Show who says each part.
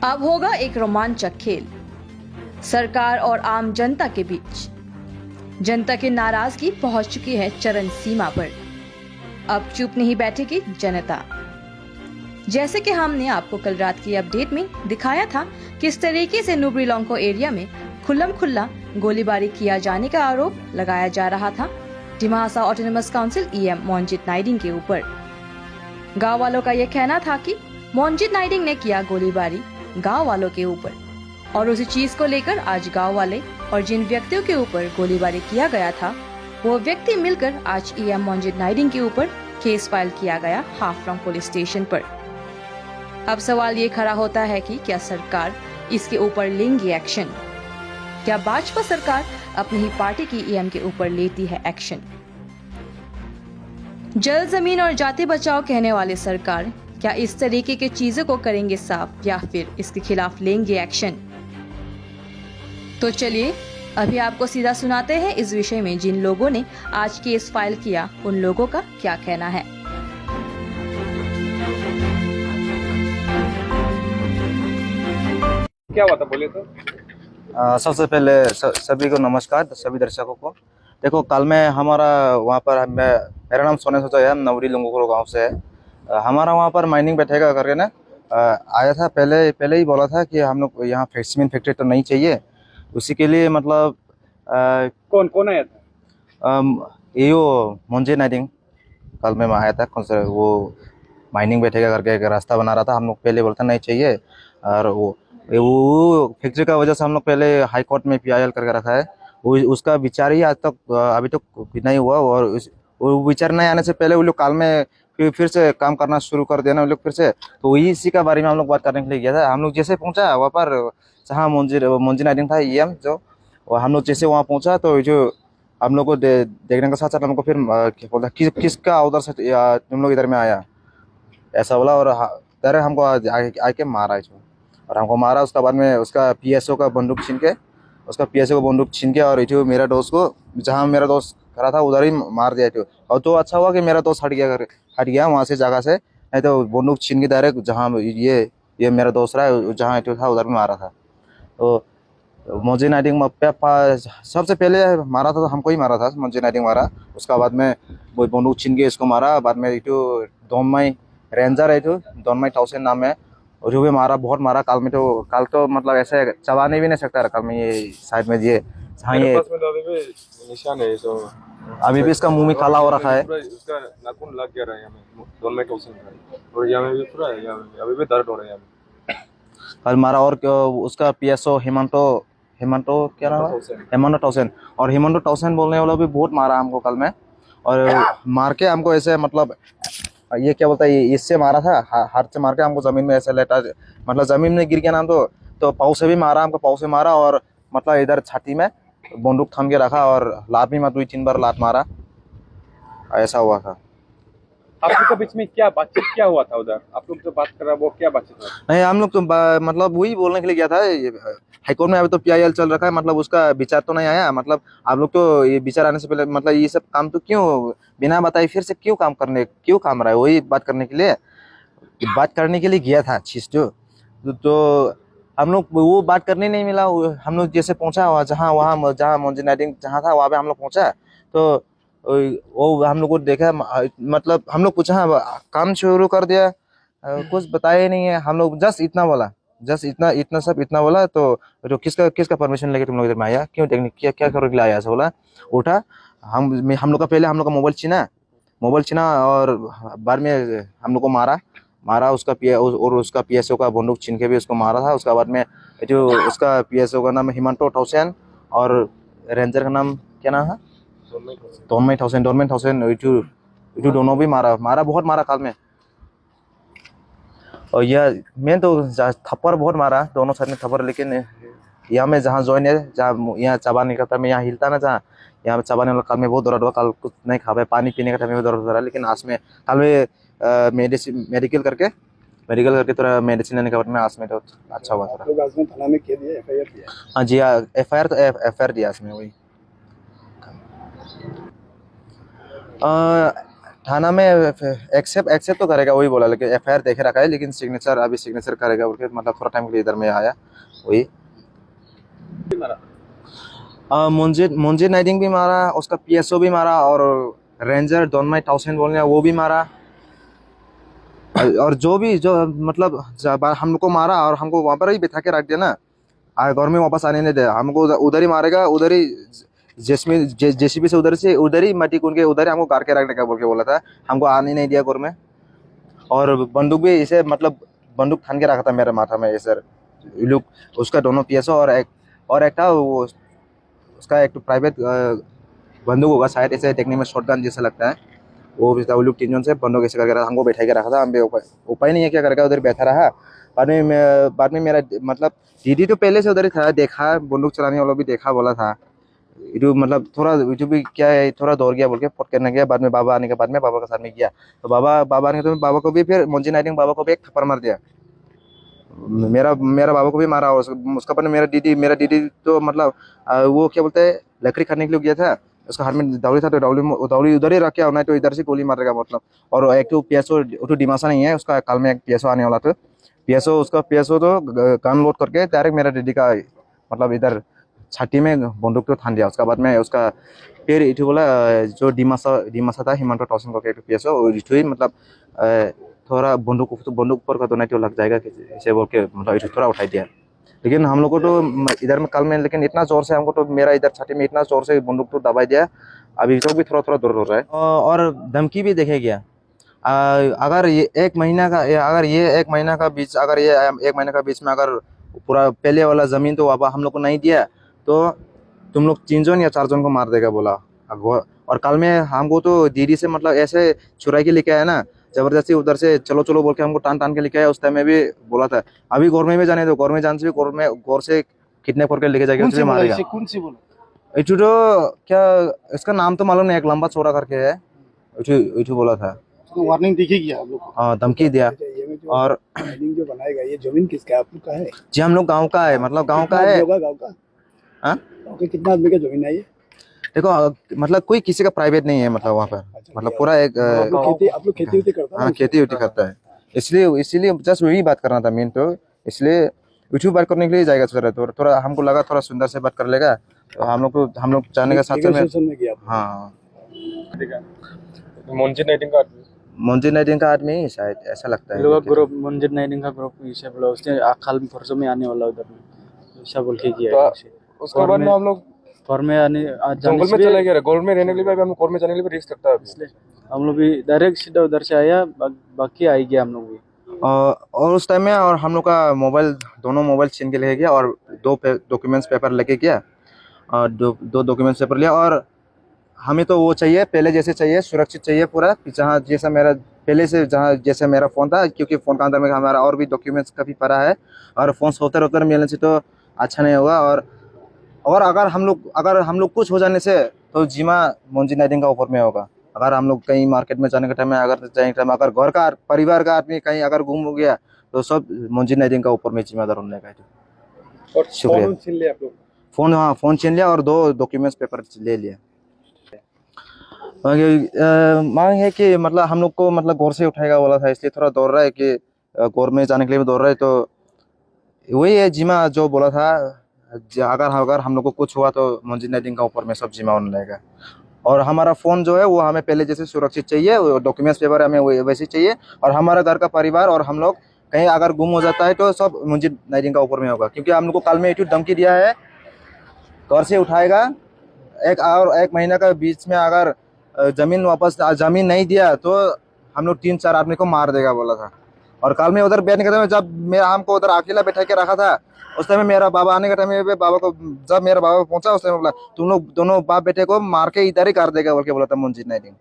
Speaker 1: अब होगा एक रोमांचक खेल सरकार और आम जनता के बीच। जनता की नाराजगी पहुंच चुकी है चरम सीमा पर। अब चुप नहीं बैठेगी जनता। जैसे कि हमने आपको कल रात की अपडेट में दिखाया था किस तरीके से नुब्री लॉन्को एरिया में खुल्लम खुल्ला गोलीबारी किया जाने का आरोप लगाया जा रहा था डिमा हासा ऑटोनोमस काउंसिल ईएम मोनजित नाइडिंग के ऊपर। गांव वालों का यह कहना था कि मोनजित नाइडिंग ने किया गोलीबारी गांव वालों के ऊपर और उसी चीज को लेकर आज गांव वाले और जिन व्यक्तियों के ऊपर गोलीबारी किया गया था वो व्यक्ति मिलकर आज ईएम मोनजित नाइडिंग के ऊपर केस फाइल किया गया हाफलोंग पुलिस स्टेशन पर। अब सवाल ये खड़ा होता है कि क्या सरकार इसके ऊपर लेंगी एक्शन? क्या भाजपा सरकार अपनी ही पार्टी की ईएम के ऊपर लेती है एक्शन? जल जमीन और जाति बचाओ कहने वाले सरकार क्या इस तरीके के चीजों को करेंगे साफ या फिर इसके खिलाफ लेंगे एक्शन? तो चलिए अभी आपको सीधा सुनाते हैं इस विषय में जिन लोगों ने आज केस फाइल किया उन लोगों का क्या कहना है।
Speaker 2: क्या हुआ था बोले तो?
Speaker 3: सबसे पहले सभी को नमस्कार, सभी दर्शकों को। देखो, कल में हमारा वहाँ पर मेरा नाम सोने सोचा है, नवरी लंगोकुरो गांव से है। हमारा वहाँ पर माइनिंग बैठेगा करके ना आया था। पहले ही बोला था कि हम लोग यहाँ सीमेंट फैक्ट्री तो नहीं चाहिए, उसी के लिए मतलब
Speaker 2: कौन कौन आया था?
Speaker 3: यो मोनजित नाइडिंग कल में आया था। कौन सा वो माइनिंग बैठेगा करके एक रास्ता बना रहा था। हम लोग पहले बोलते नहीं चाहिए, और वो फैक्ट्री का वजह से हम लोग पहले हाई कोर्ट में पीआईएल करके रखा है। वो उसका विचार ही आज तक अभी तक नहीं हुआ, और वो विचार नहीं आने से पहले वो लोग काल में फिर से काम करना शुरू कर देना वो लोग फिर से। तो वही इसी का बारे में हम लोग बात करने के लिए गया था। हम लोग जैसे पहुंचा वहाँ पर जहाँ मोनजित नाइडिंग था ईएम जो, और हम लोग जैसे वहाँ पहुंचा तो जो हम लोग को देखने के साथ साथ हमको फिर क्या बोलता किसका उधर से तुम लोग इधर में आया ऐसा बोला, और डायरेक्ट हमको आके मारा इसमें, और हमको मारा। उसके बाद में उसका पीएसओ का बंदूक छीन के और जो मेरा दोस्त को जहाँ मेरा दोस्त खड़ा था उधर ही मार दिया। और तो अच्छा हुआ कि मेरा दोस्त हट गया वहाँ से जगह से, नहीं तो बंदूक छीन के डायरेक्ट जहाँ ये मेरा दोस्त रहा है जहाँ था उधर में मारा था। तो मोनजित नाइडिंग सबसे पहले मारा था तो हमको ही मारा था, मोनजित नाइडिंग मारा। उसका बाद में वो बंदूक छीन के इसको मारा। बाद में दोनमाई रेंजर है दोनमाई टाउसेन नाम है, और जो भी मारा बहुत मारा। कल तो मतलब ऐसे चबाने भी नहीं सकता कल में। ये साइड में ये जहाँ ये
Speaker 2: अभी भी निशान है तो
Speaker 3: अभी भी इसका मुंह में काला हो रखा है।
Speaker 2: उसका नाखून लग गया है यहाँ में, दोनों में टॉक्सिन है, और यहाँ में भी पूरा है, यहाँ में अभी भी दर्द हो रहा है यहाँ में।
Speaker 3: कल मारा। और उसका पीएसओ हेमंतो क्या नाम है, हेमंतो टाउसेन। और हेमंतो टाउसेन बोलने वाला भी बहुत मारा हमको कल में, और मार के हमको ऐसे मतलब ये क्या बोलता है, इससे मारा था हाथ से मार के हमको जमीन में ऐसे लेटा, मतलब जमीन में गिर गया नाम तो पाँव से भी मारा हमको, पाँव से मारा। और मतलब इधर छाती में बंदूक थाम के रखा और लात भी 2-3 बार लात मारा, ऐसा हुआ था।
Speaker 2: आप लोग के बीच में क्या बातचीत क्या हुआ था उधर? आप लोग जो बात कर रहा है वो क्या बातचीत हुआ?
Speaker 3: नहीं, हम लोग तो मतलब वही बोलने के लिए गया था। हाईकोर्ट में अभी तो पीआईएल चल रखा है, मतलब उसका विचार तो नहीं आया। मतलब आप लोग तो ये विचार आने से पहले मतलब ये सब काम तो क्यों बिना बताए फिर से क्यों काम रहा है, वही बात करने के लिए गया था चीज तो हम लोग वो बात करने नहीं मिला। हम लोग जैसे पहुंचा जहाँ मोनजित नाइडिंग जहाँ था वहाँ पे हम लोग पहुंचा तो वो हम लोग को देखा, मतलब हम लोग पूछा काम शुरू कर दिया, कुछ बताया ही नहीं है। हम लोग जस्ट इतना बोला तो जो किसका परमिशन लेके तुम लोग इधर में आया, क्यों टेक्निक क्या करने के लिए आया, ऐसा बोला। उठा हम लोग का मोबाइल छीना और बाद में हम लोग को मारा उसका पीएसओ का बंदूक छीन के भी उसको मारा था। उसके बाद में जो उसका पीएसओ का नाम हेमंतो टाउसेन और रेंजर का नाम क्या नाम है, दोनमाई टाउसेन। जो दोनों भी मारा बहुत मारा काल में। और यह मैं तो थप्पड़ बहुत मारा दोनों साइड में थप्पड़, लेकिन यहाँ में जहाँ ज्वाइन है जहाँ यहाँ चबाने का था, मैं यहाँ हिलता ना जहाँ यहाँ चबाने वाला कल में बहुत दर्द हुआ। कल कुछ नहीं खा पाए, पानी पीने का टाइम में दर्द हो रहा है, लेकिन आज में कल में मेडिकल करके थोड़ा मेडिसिन लेने के बाद में आज में तो अच्छा हुआ था।
Speaker 2: थाना में एफआईआर दिया?
Speaker 3: हाँ जी, एफआईआर दिया इसमें। वही थाना में एक्सेप्ट तो करेगा, वही बोला, लेकिन एफआईआर देखे रखा है, लेकिन सिग्नेचर अभी सिग्नेचर करेगा बोल के, मतलब थोड़ा टाइम के लिए इधर में आया वही। मुंजी नाइटिंग भी मारा, उसका पीएसओ भी मारा, और रेंजर डॉनमाई टाउसेन बोलने वो भी मारा, और जो मतलब हम लोग को मारा और हमको वहां पर ही बिठा के रख दिया ना, घर में वापस आने नहीं दिया हमको, उधर ही मारेगा, उधर ही जेसीबी से उधर ही मट्टी कूद के उधर ही हमको गाड़ के रखने का बोल के बोला था, हमको आने नहीं दिया घर में। और बंदूक भी इसे मतलब बंदूक थान के रखा था मेरे माथा में, ये सर लोग उसका दोनों पीएसओ और एक था वो, उसका एक तो प्राइवेट बंदूक होगा शायद, ऐसे देखने में शॉटगन जैसा लगता है, वो भी था। वो लोग 3 जन से बंदूक ऐसे करके हमको बैठा के रखा था, हम भी उपाय नहीं है क्या करेगा, उधर बैठा रहा। बाद में मेरा मतलब दीदी तो पहले से उधर ही था, देखा बंदूक चलाने वाला भी देखा, बोला था इटू मतलब थोड़ा इटू भी क्या है, थोड़ा दौड़ गया बोल के पट करने गया। बाद में बाबा आने के बाद में बाबा के साथ में गया, तो बाबा आने के तो बाबा को भी फिर मुंजी नाइटिंग बाबा को भी एक थप्पड़ मार दिया, मेरा बाबा को भी मारा। और उसका बाद में मेरा दीदी तो मतलब वो क्या बोलते हैं, लकड़ी खाने के लिए गया था, उसका हाथ में दौड़ी था, तो दौड़ी उधर ही रख के आना, तो इधर से गोली मारेगा मतलब। और एक तो पीएसओ तो डिमासा नहीं है उसका, कल में एक पीएसओ आने वाला था, पीएसओ तो गन लोड करके डायरेक्ट मेरा दीदी का मतलब इधर छाती में बंदूक तो थान दिया। उसका बाद में उसका फिर इठू बोला जो डिमासा था हिमांत टाउसन करके एक पीएसओ, इठू ही मतलब थोड़ा बंदूक पर का तो नहीं तो लग जाएगा ऐसे बोल के, मतलब इठू थोड़ा उठाई दिया। लेकिन हम लोग को तो इधर में कल में, लेकिन इतना जोर से हमको तो मेरा इधर छाती में इतना जोर से बंदूक तो दबाई दिया, अभी तो भी थोड़ा थोड़ा दर्द हो रहा है। और धमकी भी देखे गया, अगर ये एक महीना का बीच में अगर पूरा पहले वाला जमीन तो वापस हम लोग को नहीं दिया तो तुम लोग 3 जन या 4 जन को मार देगा बोला। और कल में हमको तो दीदी से मतलब ऐसे चुरा के लेके आया ना, जबरदस्ती उधर से चलो बोल के हमको टान के लेके आया। उस टाइम में भी बोला था अभी गौर में भी जाने दो, गौर में जाने से गौर से किडनैप करके लेके जाएगा, मारेगा।
Speaker 4: कौन सी बोला?
Speaker 3: इठू तो क्या इसका नाम तो मालूम नहीं, एक लंबा चौड़ा करके है, इठू बोला था।
Speaker 4: वार्निंग दिखेगी आप लोग को?
Speaker 3: हाँ धमकी दिया। और
Speaker 4: जो बनाएगा ये जमीन किसका है, आप लोग का है?
Speaker 3: जी हम लोग गाँव का है, मतलब गाँव का है।
Speaker 4: गाँव का? हाँ, कितना आदमी का जमीन है ये?
Speaker 3: देखो मतलब कोई किसी का प्राइवेट नहीं है, मतलब वहाँ पर मतलब पूरा एक
Speaker 4: आप लोग खेती उती करता है?
Speaker 3: हाँ खेती उती करता है, इसलिए जस्ट वही बात करना था मेन, तो इसलिए यूट्यूब बात करने के लिए जाएगा सर। तो थोड़ा हमको लगा थोड़ा सुंदर से बात कर लेगा, तो हम लोग जाने के साथ में। हाँ मुंजी नाइटिंग का आदमी शायद, ऐसा लगता है।
Speaker 5: लोग ग्रुप मुंजी नाइटिंग का ग्रुप इसे बोला, उसने खाल में फरसों में आने वाला उधर में ऐसा बोल के किया है।
Speaker 2: उसके बाद में हम लोग
Speaker 5: फॉर में आने
Speaker 2: जंगल में चले गए, गोल में रहने के लिए भी हम गोल में जाने के लिए भी रिस्क लगता है,
Speaker 5: इसलिए हम लोग भी डायरेक्ट सीधा उधर से आया, बाकी आई गया हम लोग भी।
Speaker 3: और उस टाइम में और हम लोग का दोनों मोबाइल छीन के लेके गया, और 2 डॉक्यूमेंट्स पेपर लेके गया, और 2 डॉक्यूमेंट्स पेपर लिया। और हमें तो वो चाहिए पहले जैसे चाहिए, सुरक्षित चाहिए पूरा, जहाँ जैसा मेरा पहले से जहाँ जैसे मेरा फ़ोन था, क्योंकि फ़ोन का अंदर में हमारा और भी डॉक्यूमेंट्स काफ़ी पड़ा है, और फ़ोन होते मिलने से तो अच्छा नहीं होगा। और अगर हम लोग कुछ हो जाने से तो जिम्मा मुंजी नाइटिंग का ऊपर में होगा। अगर हम लोग कहीं मार्केट में जाने के टाइम में अगर घर का परिवार का आदमी कहीं अगर गुम हो गया तो सब मुंजी नाइटिंग का ऊपर में जिम्मेदार होने का।
Speaker 2: और
Speaker 3: शुक्रिया।
Speaker 2: फोन छीन लिया आप लोग?
Speaker 3: फ़ोन छीन लिया और 2 डॉक्यूमेंट्स पेपर ले लिया। मांग है कि मतलब हम लोग को मतलब गौर से उठाएगा बोला था, इसलिए थोड़ा दौड़ रहा है कि गौर में जाने के लिए भी दौड़ रहा है। तो वही है जिम्मा जो बोला था, अगर हम लोग को कुछ हुआ तो मुंजी नाइटिंग का ऊपर में सब जिम्मा होने लगेगा। और हमारा फ़ोन जो है वो हमें पहले जैसे सुरक्षित चाहिए, डॉक्यूमेंट्स पेपर हमें वैसे चाहिए, और हमारा घर का परिवार और हम लोग कहीं अगर गुम हो जाता है तो सब मुंजी नाइटिंग का ऊपर में होगा। क्योंकि हम लोग को कल में एक धमकी दिया है, घर से उठाएगा, 1 महीना का बीच में अगर जमीन नहीं दिया तो हम लोग 3-4 आदमी को मार देगा बोला था। और कल में उधर बैठने के टाइम जब हमको उधर अकेला बैठा के रखा था, उस टाइम में मेरा बाबा आने के टाइम में जब मेरा बाबा पहुंचा, उस टाइम बोला तुम लोग दोनों बाप बेटे को मार के इधर ही कर देगा बोल के बोला था मुंजी नाइटिंग।